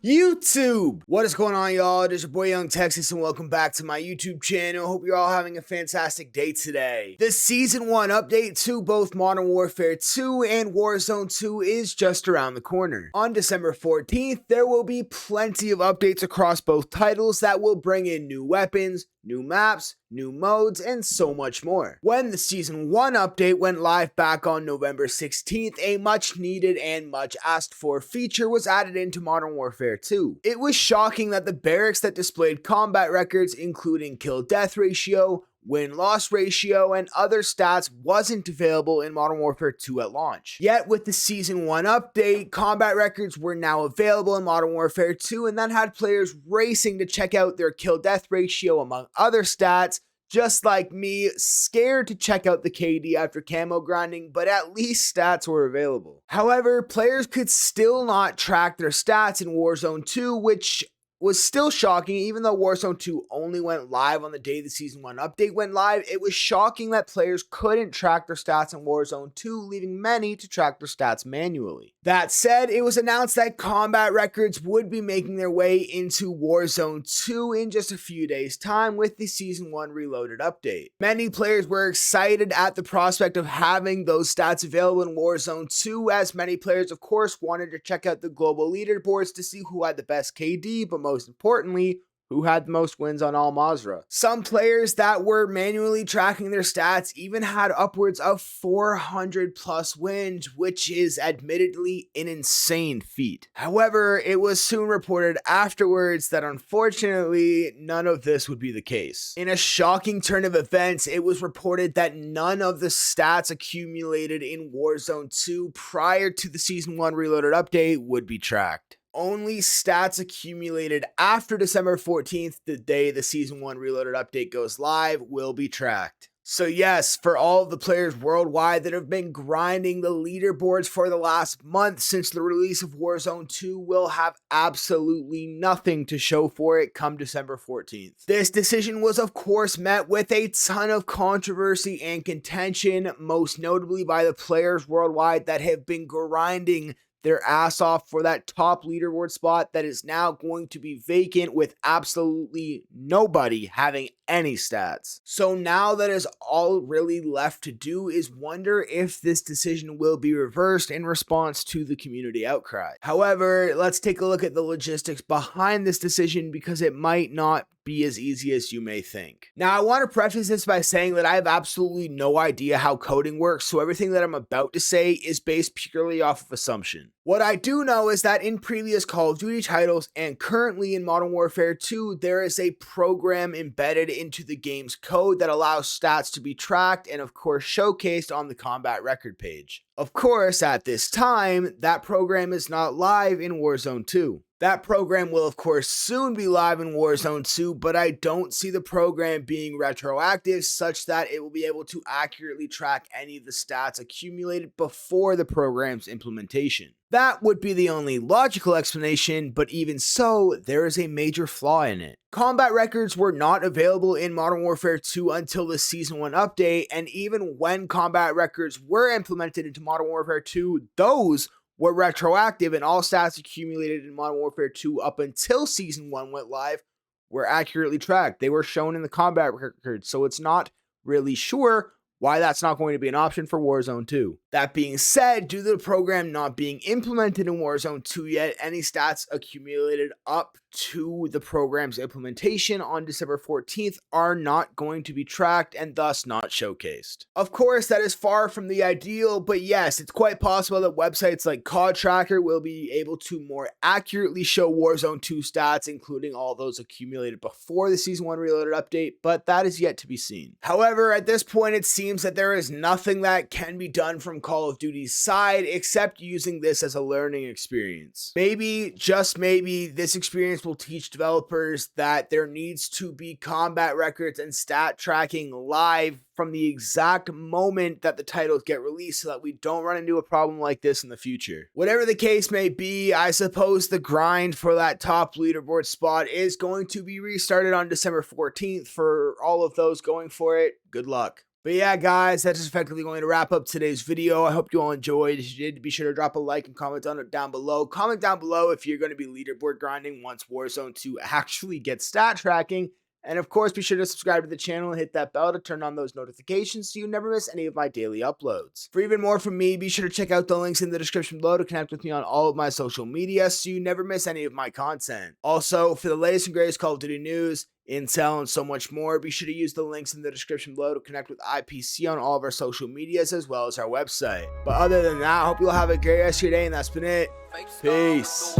YouTube! What is going on, y'all? It is your boy Young Texas, and welcome back to my YouTube channel. Hope you're all having a fantastic day today. The Season 1 update to both Modern Warfare 2 and Warzone 2 is just around the corner. On December 14th, there will be plenty of updates across both titles that will bring in new weapons, new maps, new modes, and so much more. When the Season 1 update went live back on November 16th, a much needed and much asked for feature was added into Modern Warfare 2. It was shocking that the barracks that displayed combat records including kill-death ratio, win-loss ratio, and other stats wasn't available in Modern Warfare 2 at launch. Yet with the Season 1 update, combat records were now available in Modern Warfare 2, and that had players racing to check out their kill-death ratio among other stats, just like me, scared to check out the KD after camo grinding, but at least stats were available. However, players could still not track their stats in Warzone 2, which was still shocking. Even though Warzone 2 only went live on the day the Season 1 update went live, it was shocking that players couldn't track their stats in Warzone 2, leaving many to track their stats manually. That said, it was announced that combat records would be making their way into Warzone 2 in just a few days' time with the Season 1 Reloaded update. Many players were excited at the prospect of having those stats available in Warzone 2, as many players, of course, wanted to check out the global leaderboards to see who had the best KD, but most importantly, who had the most wins on Al Mazrah. Some players that were manually tracking their stats even had upwards of 400 plus wins, which is admittedly an insane feat. However, it was soon reported afterwards that unfortunately none of this would be the case. In a shocking turn of events, it was reported that none of the stats accumulated in Warzone 2 prior to the Season 1 Reloaded update would be tracked. Only stats accumulated after December 14th, the day the Season 1 Reloaded update goes live, will be tracked. So yes, for all of the players worldwide that have been grinding the leaderboards for the last month since the release of Warzone 2 will have absolutely nothing to show for it come December 14th. This decision was of course met with a ton of controversy and contention, most notably by the players worldwide that have been grinding their ass off for that top leaderboard spot that is now going to be vacant with absolutely nobody having any stats. So now that is all really left to do is wonder if this decision will be reversed in response to the community outcry. However, let's take a look at the logistics behind this decision because it might not be as easy as you may think. Now, I want to preface this by saying that I have absolutely no idea how coding works, so everything that I'm about to say is based purely off of assumption. What I do know is that in previous Call of Duty titles and currently in Modern Warfare 2, there is a program embedded into the game's code that allows stats to be tracked and of course showcased on the combat record page. Of course, at this time, that program is not live in Warzone 2. That program will of course soon be live in Warzone 2, but I don't see the program being retroactive such that it will be able to accurately track any of the stats accumulated before the program's implementation. That would be the only logical explanation, but even so, there is a major flaw in it. Combat records were not available in Modern Warfare 2 until the Season 1 update, and even when combat records were implemented into Modern Warfare 2, those were retroactive, and all stats accumulated in Modern Warfare 2 up until Season 1 went live were accurately tracked. They were shown in the combat records, so it's not really sure why that's not going to be an option for Warzone 2. That being said, due to the program not being implemented in Warzone 2 yet, any stats accumulated up to the program's implementation on December 14th are not going to be tracked and thus not showcased. Of course, that is far from the ideal, but yes, it's quite possible that websites like COD Tracker will be able to more accurately show Warzone 2 stats, including all those accumulated before the Season 1 Reloaded update, but that is yet to be seen. However, at this point, it seems that there is nothing that can be done from Call of Duty's side except using this as a learning experience. Maybe, just maybe, this experience will teach developers that there needs to be combat records and stat tracking live from the exact moment that the titles get released so that we don't run into a problem like this in the future. Whatever the case may be, I suppose the grind for that top leaderboard spot is going to be restarted on December 14th. For all of those going for it, good luck. But yeah, guys, that's just effectively going to wrap up today's video. I hope you all enjoyed. If you did, be sure to drop a like and comment on it down below. Comment down below if you're going to be leaderboard grinding once Warzone 2 actually gets stat tracking. And of course, be sure to subscribe to the channel and hit that bell to turn on those notifications so you never miss any of my daily uploads. For even more from me, be sure to check out the links in the description below to connect with me on all of my social media so you never miss any of my content. Also, for the latest and greatest Call of Duty news, intel, and so much more, be sure to use the links in the description below to connect with IPC on all of our social medias as well as our website. But other than that, I hope you'll have a great rest of your day, and that's been it. Peace.